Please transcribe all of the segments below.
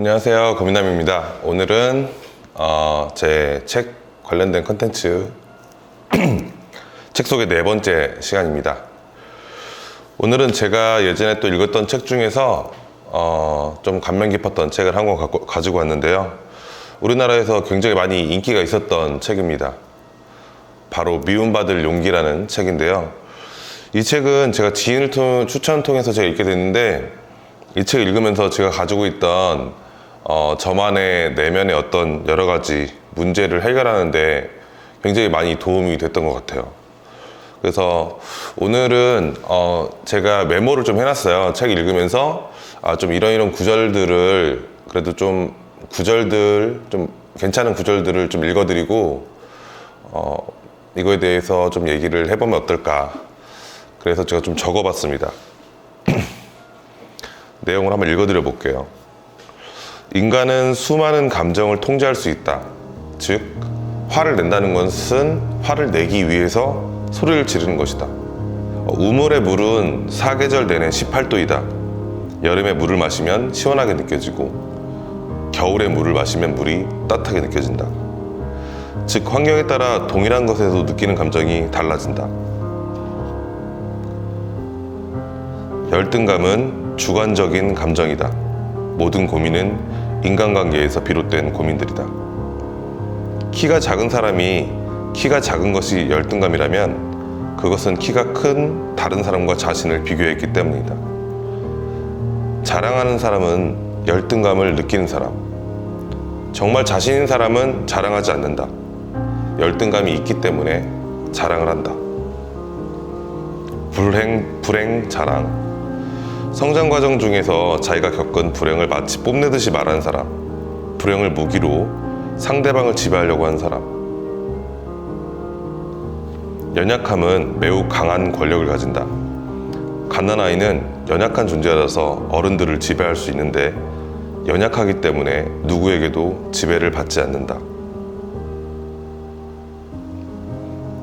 안녕하세요, 고민남입니다. 오늘은 제 책 관련된 컨텐츠 책 소개 네 번째 시간입니다. 오늘은 제가 예전에 또 읽었던 책 중에서 좀 감명 깊었던 책을 한 권 가지고 왔는데요. 우리나라에서 굉장히 많이 인기가 있었던 책입니다. 바로 미움받을 용기라는 책인데요. 이 책은 제가 지인을 추천을 통해서 제가 읽게 됐는데, 이 책을 읽으면서 제가 가지고 있던 저만의 내면의 어떤 여러 가지 문제를 해결하는데 굉장히 많이 도움이 됐던 것 같아요. 그래서 오늘은 제가 메모를 좀 해놨어요. 책 읽으면서 좀 이런 구절들을, 그래도 좀 괜찮은 구절들을 좀 읽어드리고 이거에 대해서 좀 얘기를 해보면 어떨까. 그래서 제가 좀 적어봤습니다. 내용을 한번 읽어드려 볼게요. 인간은 수많은 감정을 통제할 수 있다. 즉, 화를 낸다는 것은 화를 내기 위해서 소리를 지르는 것이다. 우물의 물은 사계절 내내 18도이다. 여름에 물을 마시면 시원하게 느껴지고, 겨울에 물을 마시면 물이 따뜻하게 느껴진다. 즉, 환경에 따라 동일한 것에도 느끼는 감정이 달라진다. 열등감은 주관적인 감정이다. 모든 고민은 인간관계에서 비롯된 고민들이다. 키가 작은 사람이 키가 작은 것이 열등감이라면 그것은 키가 큰 다른 사람과 자신을 비교했기 때문이다. 자랑하는 사람은 열등감을 느끼는 사람. 정말 자신 있는 사람은 자랑하지 않는다. 열등감이 있기 때문에 자랑을 한다. 불행, 자랑. 성장 과정 중에서 자기가 겪은 불행을 마치 뽐내듯이 말하는 사람. 불행을 무기로 상대방을 지배하려고 하는 사람. 연약함은 매우 강한 권력을 가진다. 갓난아이는 연약한 존재라서 어른들을 지배할 수 있는데, 연약하기 때문에 누구에게도 지배를 받지 않는다.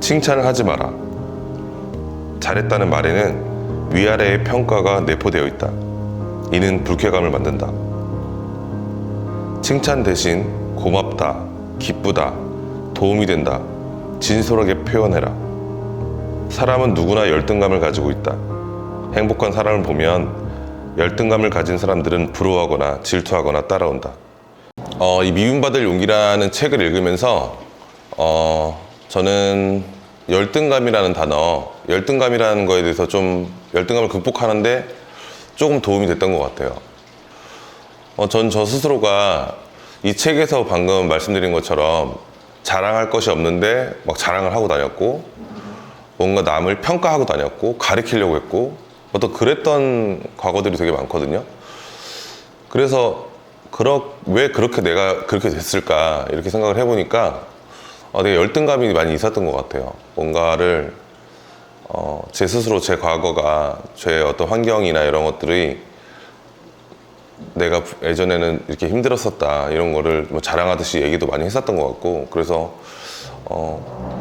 칭찬을 하지 마라. 잘했다는 말에는 위아래의 평가가 내포되어 있다. 이는 불쾌감을 만든다. 칭찬 대신 고맙다, 기쁘다, 도움이 된다, 진솔하게 표현해라. 사람은 누구나 열등감을 가지고 있다. 행복한 사람을 보면 열등감을 가진 사람들은 부러워하거나 질투하거나 따라온다. 이 미움받을 용기라는 책을 읽으면서 저는 열등감이라는 단어, 열등감이라는 거에 대해서 좀 열등감을 극복하는데 조금 도움이 됐던 것 같아요. 전 저 스스로가 이 책에서 방금 말씀드린 것처럼 자랑할 것이 없는데 막 자랑을 하고 다녔고, 뭔가 남을 평가하고 다녔고, 가리키려고 했고, 그랬던 과거들이 되게 많거든요. 그래서 왜 그렇게 내가 그렇게 됐을까 이렇게 생각을 해보니까 되게 열등감이 많이 있었던 것 같아요. 뭔가를 제 스스로 제 과거가, 제 어떤 환경이나 이런 것들이 내가 예전에는 이렇게 힘들었었다 이런 거를 뭐 자랑하듯이 얘기도 많이 했었던 것 같고, 그래서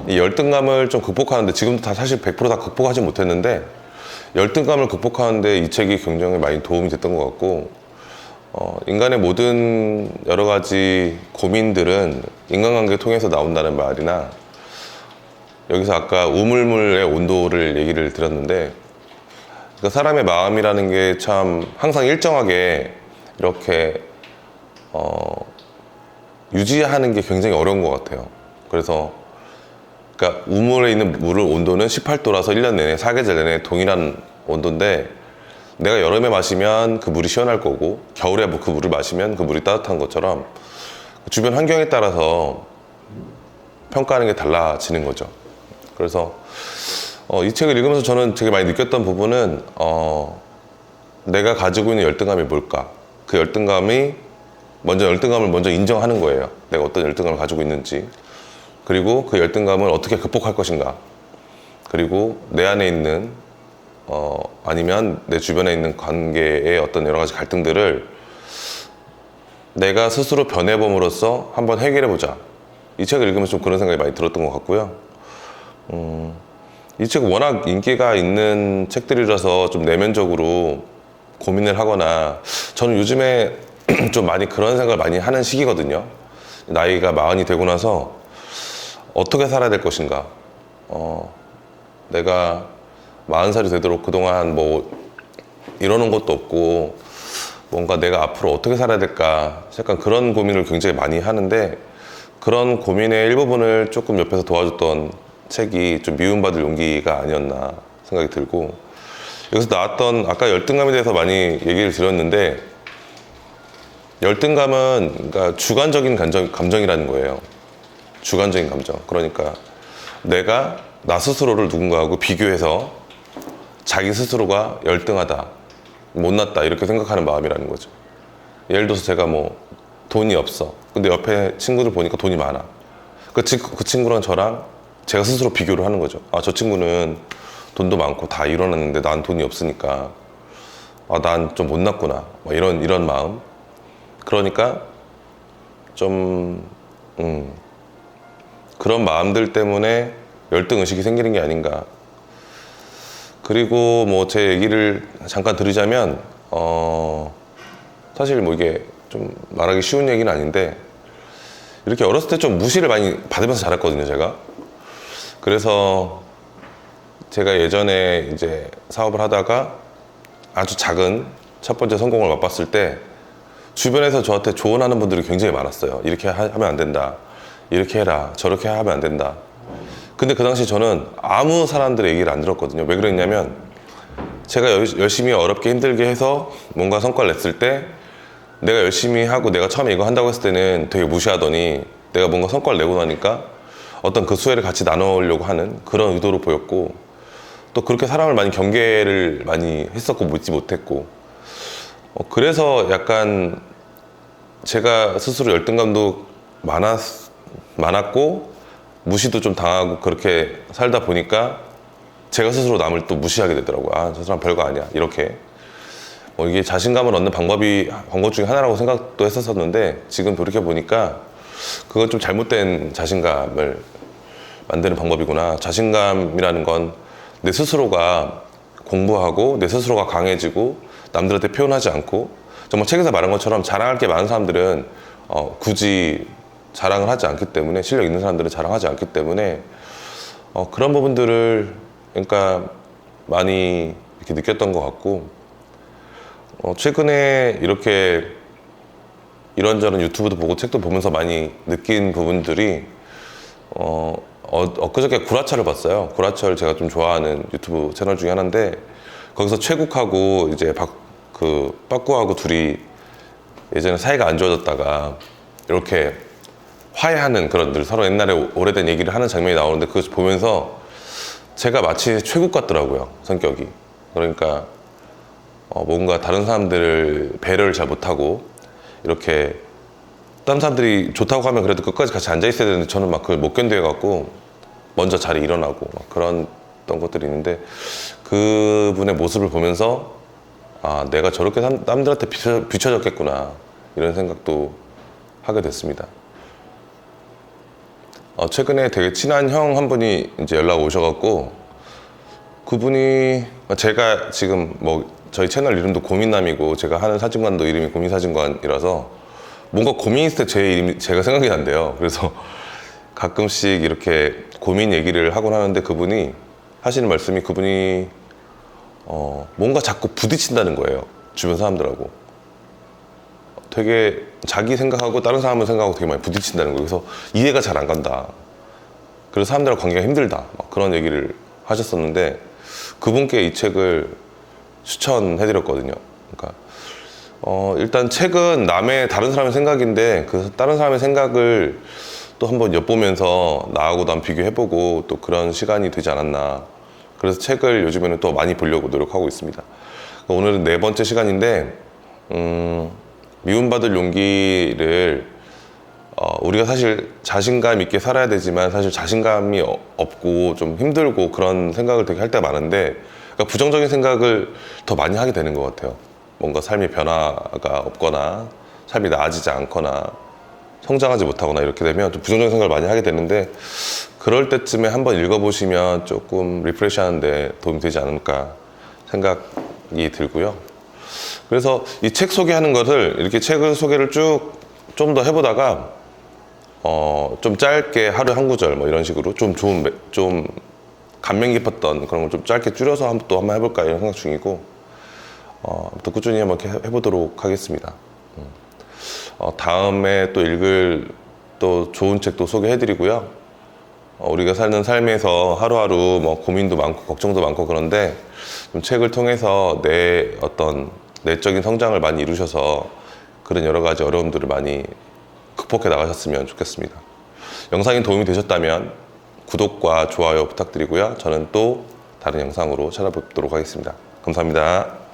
이 열등감을 좀 극복하는데, 지금도 다 사실 100% 극복하지 못했는데 열등감을 극복하는데 이 책이 굉장히 많이 도움이 됐던 것 같고, 인간의 모든 여러 가지 고민들은 인간관계를 통해서 나온다는 말이나, 여기서 아까 우물물의 온도를 얘기를 드렸는데, 그러니까 사람의 마음이라는 게 참 항상 일정하게 이렇게 유지하는 게 굉장히 어려운 것 같아요. 그래서 그러니까 우물에 있는 물의 온도는 18도라서 1년 내내, 사계절 내내 동일한 온도인데, 내가 여름에 마시면 그 물이 시원할 거고, 겨울에 그 물을 마시면 그 물이 따뜻한 것처럼 주변 환경에 따라서 평가하는 게 달라지는 거죠. 그래서 이 책을 읽으면서 저는 되게 많이 느꼈던 부분은 내가 가지고 있는 열등감이 뭘까? 그 열등감을 먼저 인정하는 거예요. 내가 어떤 열등감을 가지고 있는지, 그리고 그 열등감을 어떻게 극복할 것인가, 그리고 내 안에 있는 아니면 내 주변에 있는 관계의 어떤 여러 가지 갈등들을 내가 스스로 변해봄으로써 한번 해결해보자. 이 책을 읽으면서 좀 그런 생각이 많이 들었던 것 같고요. 이 책은 워낙 인기가 있는 책들이라서 좀 내면적으로 고민을 하거나, 저는 요즘에 좀 많이 그런 생각을 많이 하는 시기거든요. 나이가 40이 되고 나서 어떻게 살아야 될 것인가. 내가 40살이 되도록 그동안 뭐 이러는 것도 없고 뭔가 내가 앞으로 어떻게 살아야 될까. 약간 그런 고민을 굉장히 많이 하는데 그런 고민의 일부분을 조금 옆에서 도와줬던 책이 좀 미움받을 용기가 아니었나 생각이 들고, 여기서 나왔던 아까 열등감에 대해서 많이 얘기를 드렸는데, 열등감은 그러니까 주관적인 감정이라는 거예요. 주관적인 감정. 그러니까 내가 나 스스로를 누군가하고 비교해서 자기 스스로가 열등하다, 못났다 이렇게 생각하는 마음이라는 거죠. 예를 들어서 제가 뭐 돈이 없어. 근데 옆에 친구들 보니까 돈이 많아. 그 친구랑 저랑 제가 스스로 비교를 하는 거죠. 아, 저 친구는 돈도 많고 다 이뤄놨는데 난 돈이 없으니까 아, 난 좀 못났구나. 뭐 이런 마음. 그러니까 좀 그런 마음들 때문에 열등 의식이 생기는 게 아닌가. 그리고 뭐 제 얘기를 잠깐 드리자면 사실 뭐 이게 좀 말하기 쉬운 얘기는 아닌데, 이렇게 어렸을 때 좀 무시를 많이 받으면서 자랐거든요, 제가. 그래서 제가 예전에 이제 사업을 하다가 아주 작은 첫 번째 성공을 맛봤을 때 주변에서 저한테 조언하는 분들이 굉장히 많았어요. 이렇게 하면 안 된다, 이렇게 해라, 저렇게 하면 안 된다. 근데 그 당시 저는 아무 사람들의 얘기를 안 들었거든요. 왜 그랬냐면 제가 열심히 어렵게 힘들게 해서 뭔가 성과를 냈을 때 내가 열심히 하고 내가 처음에 이거 한다고 했을 때는 되게 무시하더니 내가 뭔가 성과를 내고 나니까 어떤 그 수혜를 같이 나누려고 하는 그런 의도로 보였고, 또 그렇게 사람을 많이 경계를 많이 했었고 믿지 못했고, 그래서 약간 제가 스스로 열등감도 많았고 무시도 좀 당하고 그렇게 살다 보니까 제가 스스로 남을 또 무시하게 되더라고요. 아, 저 사람 별거 아니야, 이렇게. 이게 자신감을 얻는 방법 중에 하나라고 생각도 했었는데 지금 돌이켜보니까 그건 좀 잘못된 자신감을 만드는 방법이구나. 자신감이라는 건 내 스스로가 공부하고 내 스스로가 강해지고 남들한테 표현하지 않고, 정말 책에서 말한 것처럼 자랑할 게 많은 사람들은 굳이 자랑을 하지 않기 때문에, 실력 있는 사람들은 자랑하지 않기 때문에 그런 부분들을 그러니까 많이 이렇게 느꼈던 것 같고, 최근에 이렇게 이런저런 유튜브도 보고 책도 보면서 많이 느낀 부분들이 엊그저께 구라철을 봤어요. 구라철 제가 좀 좋아하는 유튜브 채널 중에 하나인데, 거기서 최국하고 이제 빠꾸하고 둘이 예전에 사이가 안 좋아졌다가 이렇게 화해하는 그런 늘 서로 옛날에 오래된 얘기를 하는 장면이 나오는데, 그걸 보면서 제가 마치 최국 같더라고요, 성격이. 그러니까 뭔가 다른 사람들을 배려를 잘 못하고 이렇게 다른 사람들이 좋다고 하면 그래도 끝까지 같이 앉아 있어야 되는데 저는 막 그걸 못 견뎌갖고 먼저 자리에 일어나고 막 그런 것들이 있는데, 그분의 모습을 보면서 아, 내가 저렇게 남들한테 비춰졌겠구나 이런 생각도 하게 됐습니다. 최근에 되게 친한 형 한 분이 이제 연락 오셔갖고, 그분이 제가 지금 뭐 저희 채널 이름도 고민남이고 제가 하는 사진관도 이름이 고민사진관이라서 뭔가 고민 있을 때 제 이름이 제가 생각이 난대요. 그래서 가끔씩 이렇게 고민 얘기를 하곤 하는데, 그분이 하시는 말씀이, 그분이 뭔가 자꾸 부딪힌다는 거예요, 주변 사람들하고. 되게 자기 생각하고 다른 사람을 생각하고 되게 많이 부딪힌다는 거예요. 그래서 이해가 잘 안 간다, 그래서 사람들하고 관계가 힘들다, 막 그런 얘기를 하셨었는데, 그분께 이 책을 추천해드렸거든요. 그러니까 일단 책은 다른 사람의 생각인데 그 다른 사람의 생각을 또 한번 엿보면서 나하고도 한번 비교해보고 또 그런 시간이 되지 않았나. 그래서 책을 요즘에는 또 많이 보려고 노력하고 있습니다. 오늘은 4번째 시간인데 미움받을 용기를 우리가 사실 자신감 있게 살아야 되지만 사실 자신감이 없고 좀 힘들고 그런 생각을 되게 할 때가 많은데, 그러니까 부정적인 생각을 더 많이 하게 되는 것 같아요. 뭔가 삶의 변화가 없거나 삶이 나아지지 않거나 성장하지 못하거나 이렇게 되면 좀 부정적인 생각을 많이 하게 되는데, 그럴 때쯤에 한번 읽어보시면 조금 리프레시 하는데 도움이 되지 않을까 생각이 들고요. 그래서 이 책 소개하는 것을 이렇게 책을 소개를 쭉 좀 더 해보다가 좀 짧게 하루에 한 구절 뭐 이런 식으로 좀 감명 깊었던 그런 걸 좀 짧게 줄여서 한번 해볼까 이런 생각 중이고 또 꾸준히 한번 이렇게 해보도록 하겠습니다. 다음에 또 읽을 또 좋은 책도 소개해드리고요. 우리가 사는 삶에서 하루하루 뭐 고민도 많고 걱정도 많고 그런데 좀 책을 통해서 내 어떤 내적인 성장을 많이 이루셔서 그런 여러 가지 어려움들을 많이 극복해 나가셨으면 좋겠습니다. 영상이 도움이 되셨다면 구독과 좋아요 부탁드리고요. 저는 또 다른 영상으로 찾아뵙도록 하겠습니다. 감사합니다.